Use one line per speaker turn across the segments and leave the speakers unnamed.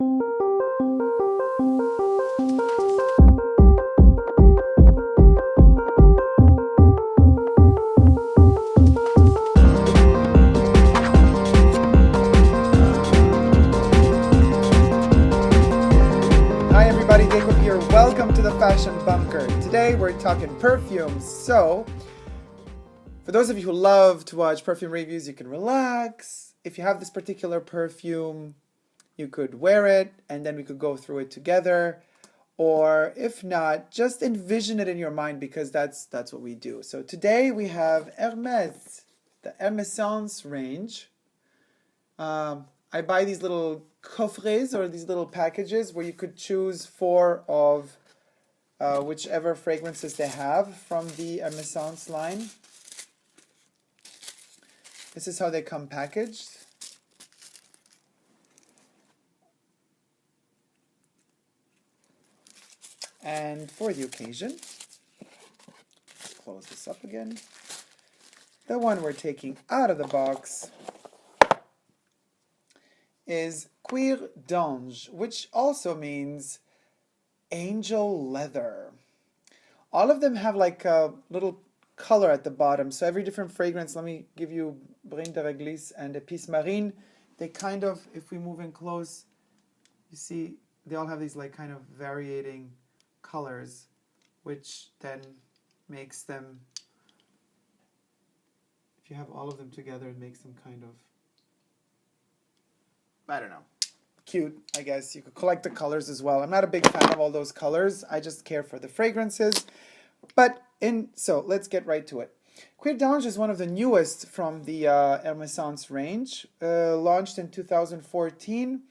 Hi everybody, Dacob here. Welcome to the Fashion Bunker. Today we're talking perfumes. So, for those of you who love to watch perfume reviews, you can relax. If you have this particular perfume, you could wear it and then we could go through it together. Or if not, just envision it in your mind because that's what we do. So today we have Hermes, the Hermessence range. I buy these little coffrets or these little packages where you could choose 4 of whichever fragrances they have from the Hermessence line. This is how they come packaged. And for the occasion, let's close this up again. The one we're taking out of the box is Cuir d'Ange, which also means angel leather. All of them have like a little color at the bottom. So every different fragrance, let me give you Brin de Réglisse and Épice Marine. They kind of, if we move in close, you see they all have these like kind of varying colors, which then makes them, if you have all of them together, it makes them kind of, I don't know, cute, I guess. You could collect the colors as well. I'm not a big fan of all those colors. I just care for the fragrances. So let's get right to it. Cuir d'Ange is one of the newest from the Hermessence range, launched in 2014.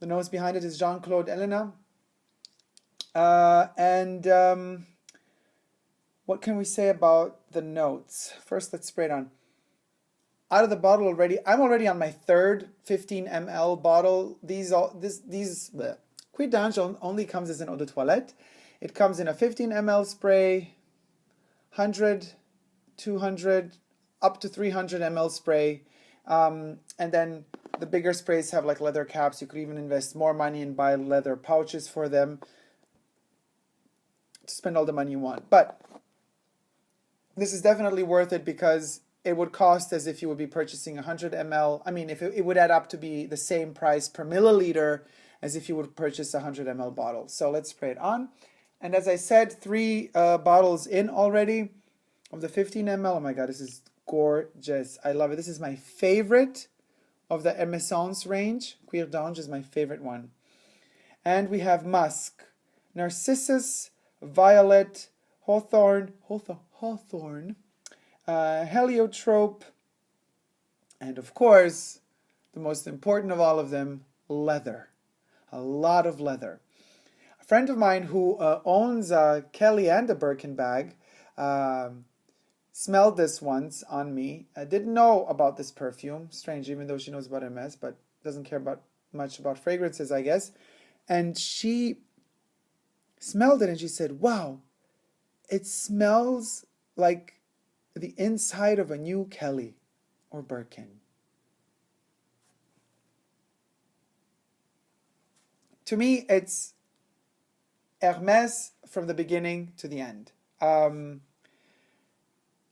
The nose behind it is Jean-Claude Elena. What can we say about the notes? First, let's spray it on. Out of the bottle already, I'm already on my third 15 ml bottle. Cuir d'Ange only comes as an eau de toilette. It comes in a 15 ml spray, 100, 200, up to 300 ml spray. And then the bigger sprays have like leather caps. You could even invest more money and buy leather pouches for them to spend all the money you want. But this is definitely worth it because it would cost as if you would be purchasing 100 ml. I mean, if it would add up to be the same price per milliliter as if you would purchase a 100 ml bottle. So let's spray it on. And as I said, 3 bottles in already of the 15 ml. Oh my God, this is gorgeous. I love it. This is my favorite of the Hermessence range. Cuir d'Ange is my favorite one. And we have musk, narcissus, violet, hawthorn, heliotrope, and of course, the most important of all of them, leather. A lot of leather. A friend of mine who owns a Kelly and a Birkin bag smelled this once on me. I didn't know about this perfume. Strange, even though she knows about Hermes, but doesn't care much about fragrances, I guess. And she smelled it and she said, wow, it smells like the inside of a new Kelly or Birkin. To me, it's Hermes from the beginning to the end.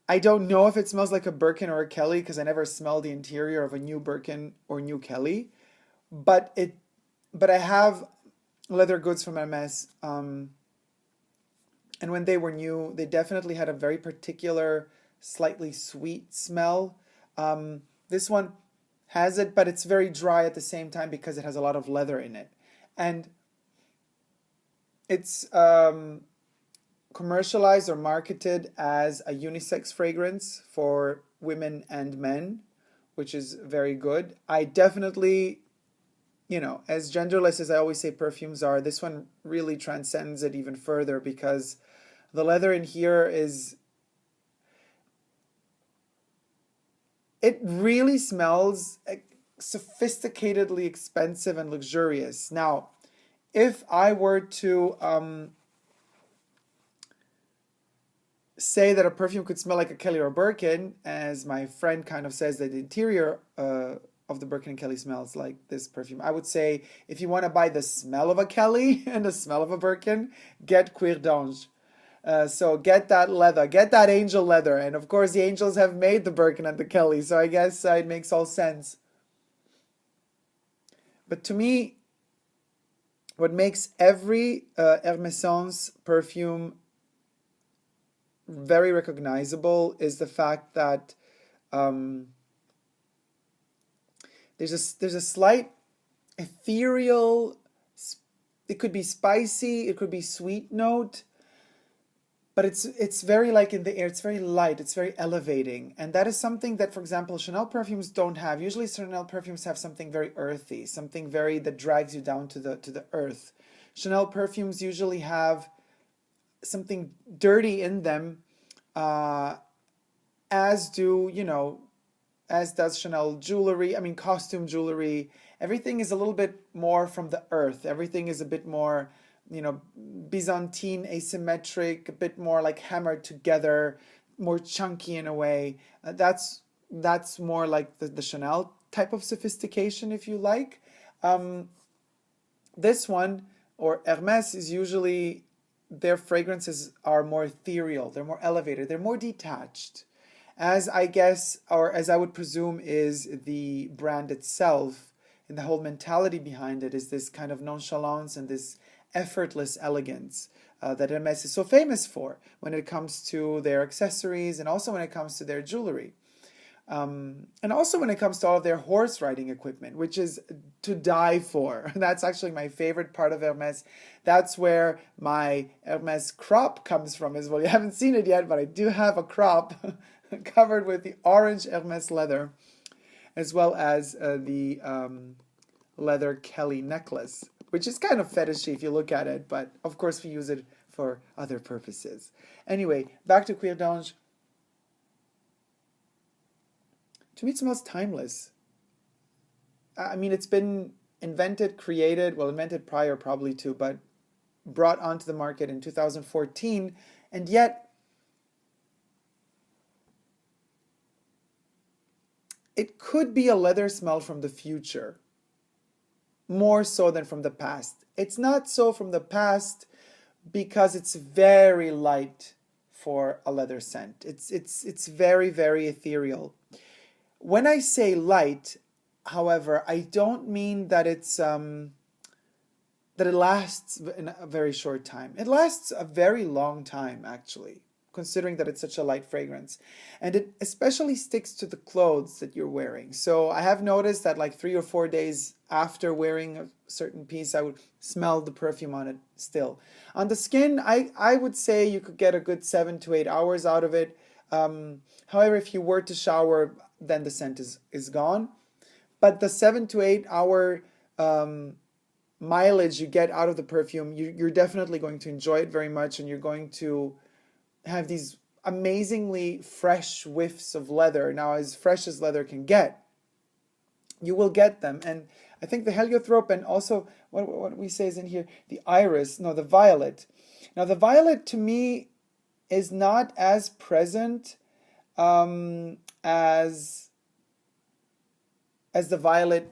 I don't know if it smells like a Birkin or a Kelly because I never smelled the interior of a new Birkin or new Kelly, but I have leather goods from Hermes, and when they were new, they definitely had a very particular, slightly sweet smell. This one has it, but it's very dry at the same time because it has a lot of leather in it. And it's commercialized or marketed as a unisex fragrance for women and men, which is very good. I definitely, as genderless as I always say perfumes are, this one really transcends it even further because the leather in here it really smells sophisticatedly expensive and luxurious. Now, if I were to say that a perfume could smell like a Kelly or Birkin, as my friend kind of says that the interior of the Birkin and Kelly smells like this perfume. I would say if you want to buy the smell of a Kelly and the smell of a Birkin, get Cuir d'Ange. So get that leather, get that angel leather. And of course, the angels have made the Birkin and the Kelly, so I guess it makes all sense. But to me, what makes every Hermessence perfume very recognizable is the fact that there's a slight ethereal, it could be spicy, it could be sweet note, but it's very like in the air, it's very light, it's very elevating. And that is something that, for example, Chanel perfumes don't have. Usually Chanel perfumes have something very earthy, something very that drags you down to the earth. Chanel perfumes usually have something dirty in them, as does Chanel jewelry. I mean, costume jewelry. Everything is a little bit more from the earth. Everything is a bit more, Byzantine, asymmetric, a bit more like hammered together, more chunky in a way. That's more like the Chanel type of sophistication, if you like. This one, or Hermes, is usually, their fragrances are more ethereal, they're more elevated, they're more detached. As I guess, or as I would presume, is the brand itself, and the whole mentality behind it is this kind of nonchalance and this effortless elegance that Hermes is so famous for when it comes to their accessories and also when it comes to their jewelry. And also when it comes to all of their horse riding equipment, which is to die for. That's actually my favorite part of Hermes. That's where my Hermes crop comes from as well. You haven't seen it yet, but I do have a crop covered with the orange Hermes leather, as well as the leather Kelly necklace, which is kind of fetishy if you look at it, but of course we use it for other purposes. Anyway, back to Cuir d'Ange. To me, it smells timeless. I mean, it's been invented prior probably too, but brought onto the market in 2014, and yet it could be a leather smell from the future, more so than from the past. It's not so from the past because it's very light for a leather scent. It's very, very ethereal. When I say light, however, I don't mean that it lasts in a very short time. It lasts a very long time, actually, considering that it's such a light fragrance. And it especially sticks to the clothes that you're wearing. So I have noticed that like 3 or 4 days after wearing a certain piece, I would smell the perfume on it still. On the skin, I would say you could get a good 7 to 8 hours out of it. However, if you were to shower, then the scent is gone. But the 7 to 8 hour mileage you get out of the perfume, you're definitely going to enjoy it very much, and you're going to have these amazingly fresh whiffs of leather. Now, as fresh as leather can get, you will get them. And I think the heliotrope, and also what we say is in here, the violet. Now, the violet to me is not as present as the violet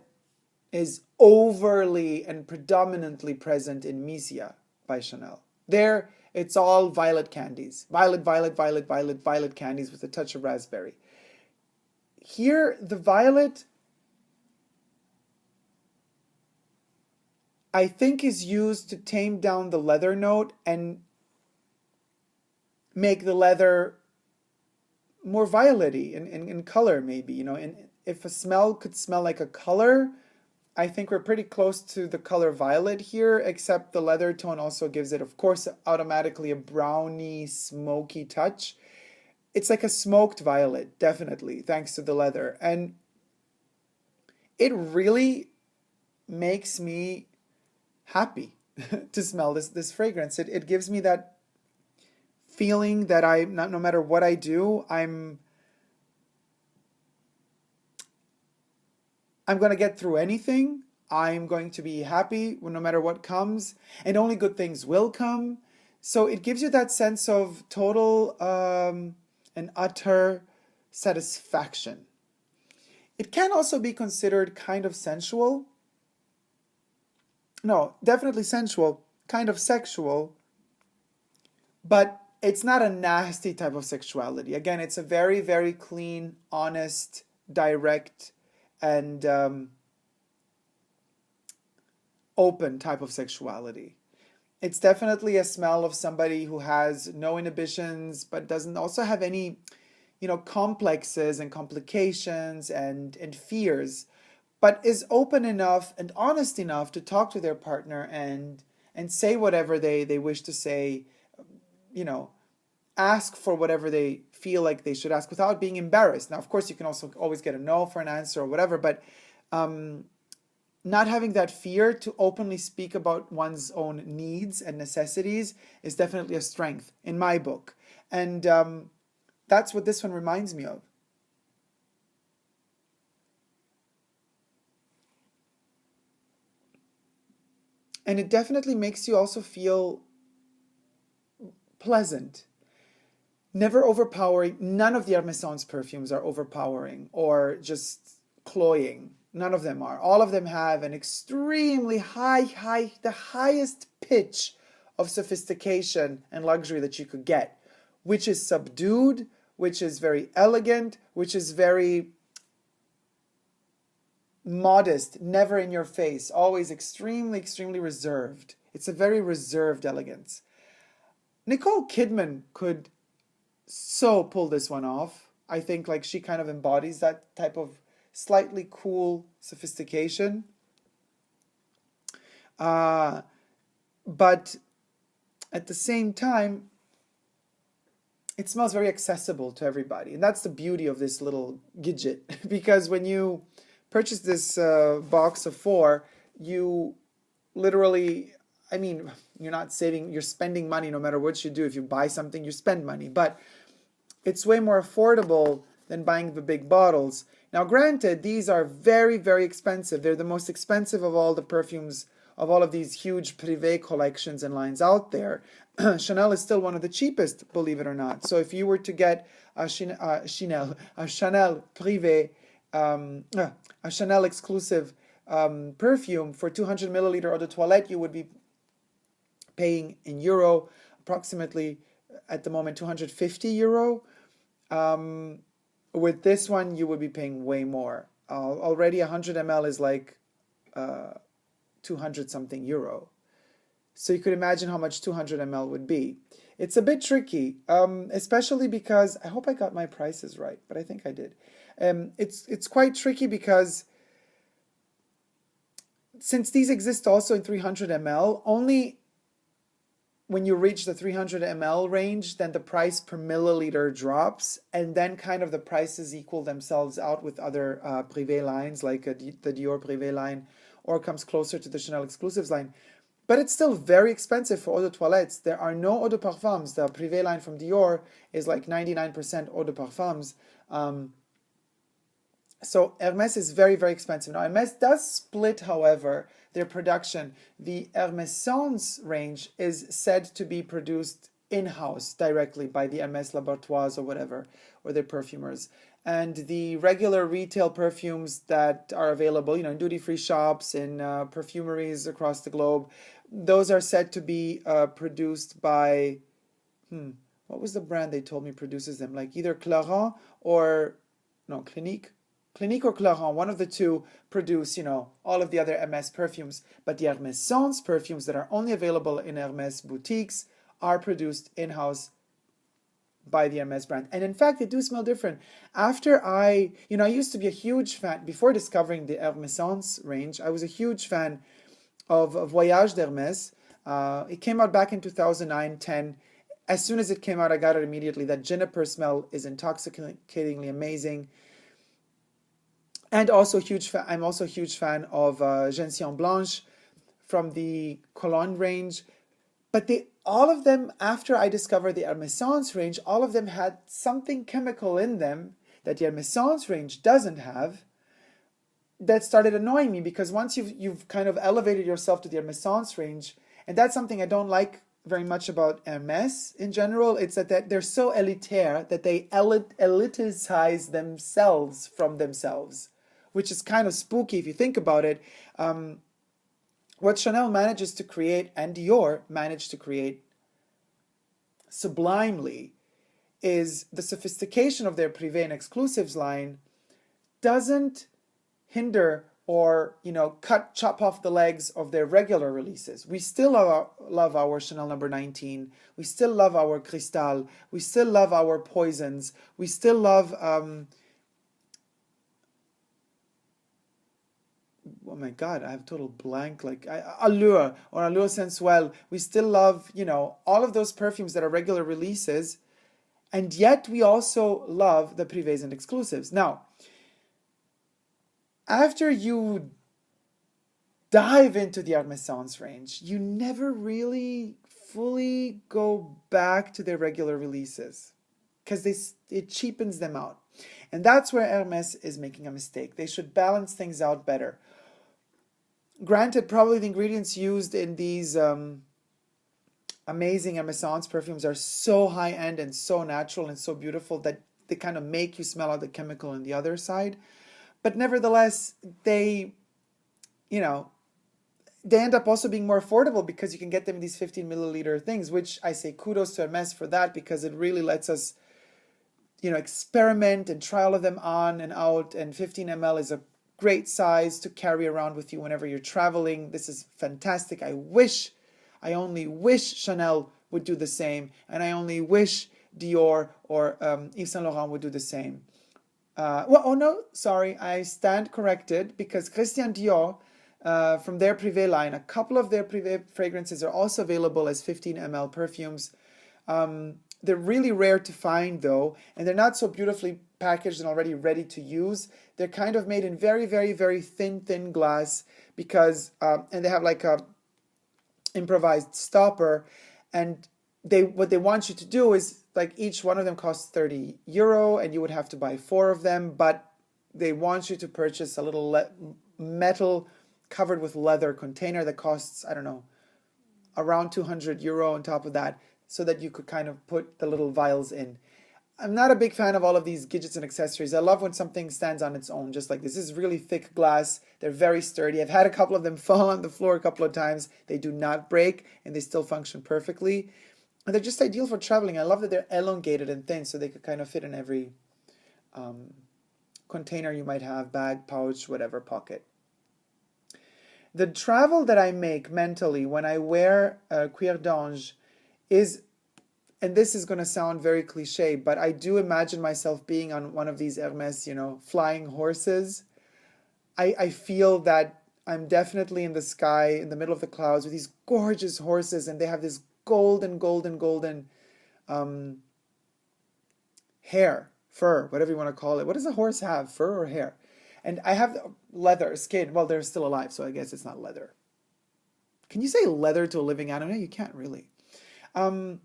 is overly and predominantly present in Misia by Chanel. There, it's all violet candies. Violet candies with a touch of raspberry. Here, the violet, I think, is used to tame down the leather note and make the leather more violet-y in color, maybe. And if a smell could smell like a color, I think we're pretty close to the color violet here, except the leather tone also gives it, of course, automatically a browny, smoky touch. It's like a smoked violet, definitely, thanks to the leather. And it really makes me happy to smell this fragrance. It gives me that feeling that no matter what I do, I'm going to get through anything. I'm going to be happy no matter what comes, and only good things will come. So it gives you that sense of total and utter satisfaction. It can also be considered kind of sensual. No, definitely sensual, kind of sexual, but it's not a nasty type of sexuality. Again, it's a very, very clean, honest, direct, and open type of sexuality. It's definitely a smell of somebody who has no inhibitions, but doesn't also have any, complexes and complications and fears, but is open enough and honest enough to talk to their partner and say whatever they wish to say, you know, ask for whatever they feel like they should ask without being embarrassed. Now, of course, you can also always get a no for an answer or whatever, but not having that fear to openly speak about one's own needs and necessities is definitely a strength in my book. And that's what this one reminds me of. And it definitely makes you also feel pleasant. Never overpowering. None of the Hermessence perfumes are overpowering or just cloying. None of them are. All of them have an extremely the highest pitch of sophistication and luxury that you could get, which is subdued, which is very elegant, which is very modest, never in your face, always extremely reserved. It's a very reserved elegance. Nicole Kidman could so pull this one off. I think like she kind of embodies that type of slightly cool sophistication. But at the same time, it smells very accessible to everybody. And that's the beauty of this little gadget. Because when you purchase this box of 4, you literally, I mean, you're not saving, you're spending money no matter what you do. If you buy something, you spend money. But it's way more affordable than buying the big bottles. Now, granted, these are very expensive. They're the most expensive of all the perfumes, of all of these huge Privee collections and lines out there. Chanel is still one of the cheapest, believe it or not. So if you were to get a Chanel Privee, a Chanel exclusive perfume for 200 milliliter eau de toilette, you would be paying in euro approximately at the moment 250 euro. With this one, you would be paying way more. Already 100 ml is like 200 something euro. So you could imagine how much 200 ml would be. It's a bit tricky, especially because, I hope I got my prices right, but I think I did. It's quite tricky because since these exist also in 300 ml, only when you reach the 300 ml range, then the price per milliliter drops, and then kind of the prices equal themselves out with other Privee lines, like the Dior Privee line, or comes closer to the Chanel Exclusives line. But it's still very expensive for eau de toilettes. There are no eau de parfums. The Privee line from Dior is like 99% eau de parfums. So Hermes is very expensive. Now, Hermes does split, however, their production. The Hermessence range is said to be produced in-house directly by the Hermes Laboratoires or whatever, or their perfumers. And the regular retail perfumes that are available, in duty-free shops, in perfumeries across the globe, those are said to be produced by, what was the brand they told me produces them? Like either Clarins or, no, Clinique or Clarins, one of the two produce, all of the other Hermes perfumes. But the Hermessence perfumes that are only available in Hermes boutiques are produced in-house by the Hermes brand. And in fact, they do smell different. After I used to be a huge fan, before discovering the Hermessence range, I was a huge fan of Voyage d'Hermes. It came out back in 2009-10. As soon as it came out, I got it immediately. That juniper smell is intoxicatingly amazing. And also I'm also a huge fan of Gentian Blanche from the Cologne range. But all of them, after I discovered the Hermessence range, all of them had something chemical in them that the Hermessence range doesn't have, that started annoying me, because once you've kind of elevated yourself to the Hermessence range, and that's something I don't like very much about Hermes in general, it's that they're so elitaire that they elitize themselves from themselves. which is kind of spooky if you think about it. What Chanel manages to create and Dior managed to create sublimely is the sophistication of their Privee and Exclusives line doesn't hinder or, chop off the legs of their regular releases. We still love our Chanel number 19. We still love our Cristal. We still love our Poisons. We still love, oh my God, I have total blank, Allure or Allure Sensuelle. We still love, all of those perfumes that are regular releases. And yet we also love the Privés and Exclusives. Now, after you dive into the Hermessence range, you never really fully go back to their regular releases because it cheapens them out. And that's where Hermès is making a mistake. They should balance things out better. Granted, probably the ingredients used in these amazing Hermessence perfumes are so high-end and so natural and so beautiful that they kind of make you smell out the chemical on the other side. But nevertheless, they end up also being more affordable because you can get them in these 15 milliliter things, which I say kudos to Hermès for that, because it really lets us, experiment and try all of them on and out. And 15 ml is a great size to carry around with you whenever you're traveling. This is fantastic. I only wish Chanel would do the same, and I only wish Dior or Yves Saint Laurent would do the same. I stand corrected, because Christian Dior, from their Privee line, a couple of their Privee fragrances are also available as 15 ml perfumes. They're really rare to find, though, and they're not so beautifully packaged and already ready to use. They're kind of made in very, very, very thin glass, because and they have like a improvised stopper, and what they want you to do is, like, each one of them costs €30 and you would have to buy 4 of them, but they want you to purchase a little metal covered with leather container that costs, I don't know, around €200 on top of that, so that you could kind of put the little vials in. I'm not a big fan of all of these gadgets and accessories. I love when something stands on its own, just like this. This is really thick glass. They're very sturdy. I've had a couple of them fall on the floor a couple of times. They do not break, and they still function perfectly. And they're just ideal for traveling. I love that they're elongated and thin, so they could kind of fit in every container you might have, bag, pouch, whatever, pocket. The travel that I make mentally when I wear Cuir d'Ange is, and this is going to sound very cliche, but I do imagine myself being on one of these Hermès, flying horses. I feel that I'm definitely in the sky, in the middle of the clouds, with these gorgeous horses, and they have this golden hair, fur, whatever you want to call it. What does a horse have, fur or hair? And I have leather, skin. Well, they're still alive, so I guess it's not leather. Can you say leather to a living animal? You can't really. And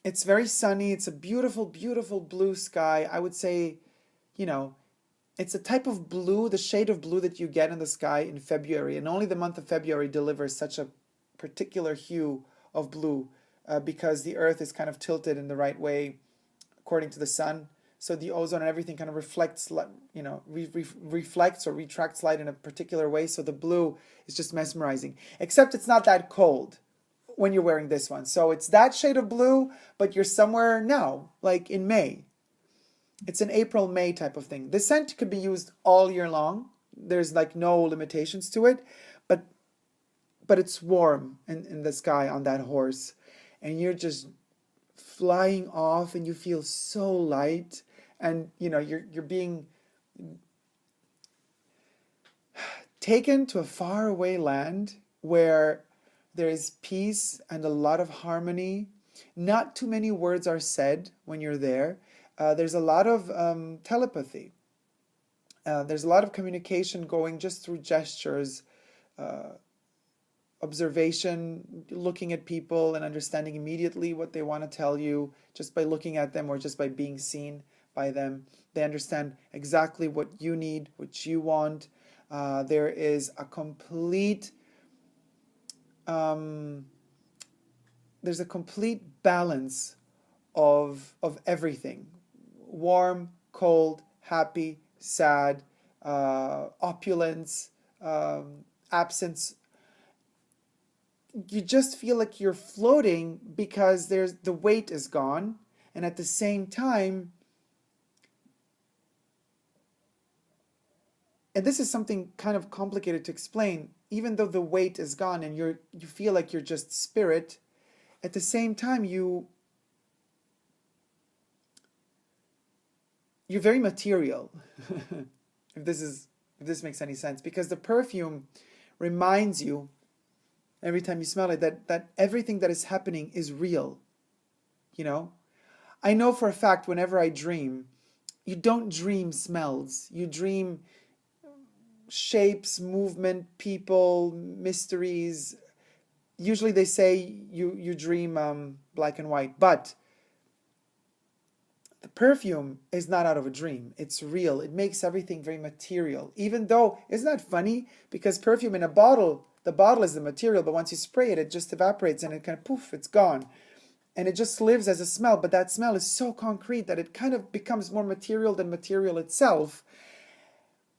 it's very sunny. It's a beautiful, beautiful blue sky. I would say, it's a type of blue, the shade of blue that you get in the sky in February. And only the month of February delivers such a particular hue of blue, because the earth is kind of tilted in the right way according to the sun. So the ozone and everything kind of reflects, reflects or retracts light in a particular way. So the blue is just mesmerizing. Except it's not that cold when you're wearing this one. So it's that shade of blue, but you're somewhere now, like in May. It's an April-May type of thing. The scent could be used all year long. There's like no limitations to it, but it's warm in the sky on that horse, and you're just flying off, and you feel so light, and you're being taken to a faraway land where there is peace and a lot of harmony. Not too many words are said when you're there. There's a lot of telepathy. There's a lot of communication going just through gestures, observation, looking at people and understanding immediately what they want to tell you just by looking at them or just by being seen by them. They understand exactly what you need, what you want. There is a complete there's a complete balance of everything. Warm, cold, happy, sad, opulence, absence. You just feel like you're floating because the weight is gone, and at the same time, and this is something kind of complicated to explain, even though the weight is gone and you feel like you're just spirit, at the same time you're very material. if this makes any sense, because the perfume reminds you every time you smell it that everything that is happening is real. You know, I know for a fact whenever I dream, you don't dream smells, you dream shapes, movement, people, mysteries. Usually they say you dream black and white, but the perfume is not out of a dream. It's real. It makes everything very material. Even though, isn't that funny? Because perfume in a bottle, the bottle is the material, but once you spray it, it just evaporates and it kind of poof, it's gone. And it just lives as a smell, but that smell is so concrete that it kind of becomes more material than material itself.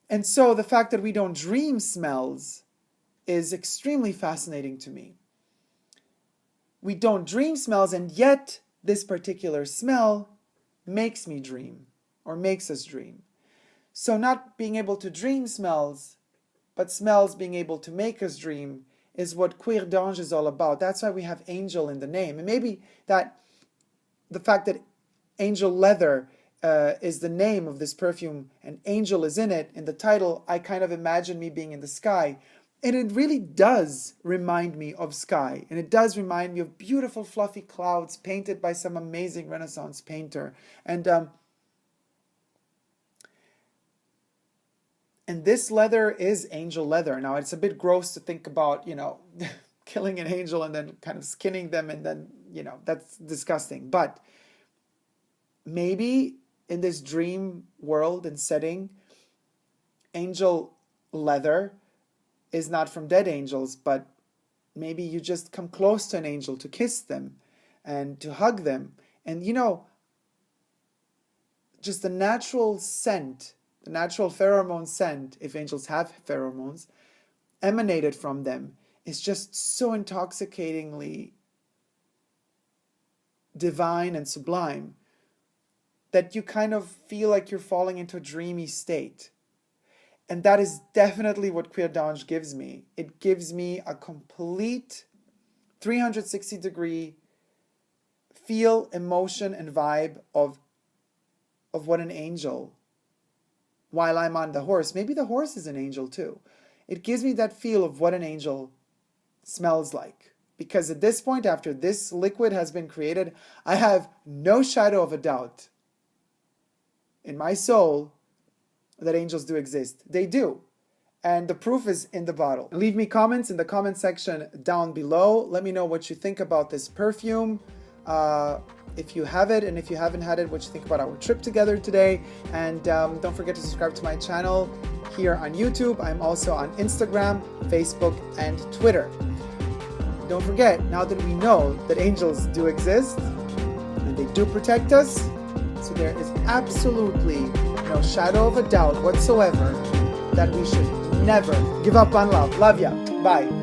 And so the fact that we don't dream smells is extremely fascinating to me. We don't dream smells, and yet this particular smell makes me dream, or makes us dream. So not being able to dream smells, but smells being able to make us dream, is what Cuir d'Ange is all about. That's why we have angel in the name. And maybe that the fact that angel leather is the name of this perfume and angel is in it, in the title, I kind of imagine me being in the sky. And it really does remind me of sky. And it does remind me of beautiful fluffy clouds painted by some amazing Renaissance painter. And this leather is angel leather. Now, it's a bit gross to think about, killing an angel and then kind of skinning them, and then, that's disgusting. But maybe in this dream world and setting, angel leather is not from dead angels, but maybe you just come close to an angel to kiss them and to hug them. And just the natural scent, the natural pheromone scent, if angels have pheromones, emanated from them, is just so intoxicatingly divine and sublime that you kind of feel like you're falling into a dreamy state. And that is definitely what Cuir d'Ange gives me. It gives me a complete 360-degree feel, emotion, and vibe of what an angel, while I'm on the horse. Maybe the horse is an angel too. It gives me that feel of what an angel smells like. Because at this point, after this liquid has been created, I have no shadow of a doubt in my soul that angels do exist. They do. And the proof is in the bottle. Leave me comments in the comment section down below. Let me know what you think about this perfume. If you have it, and if you haven't had it, what you think about our trip together today. And don't forget to subscribe to my channel here on YouTube. I'm also on Instagram, Facebook, and Twitter. Don't forget, now that we know that angels do exist and they do protect us, so there is absolutely no shadow of a doubt whatsoever that we should never give up on love. Love ya. Bye.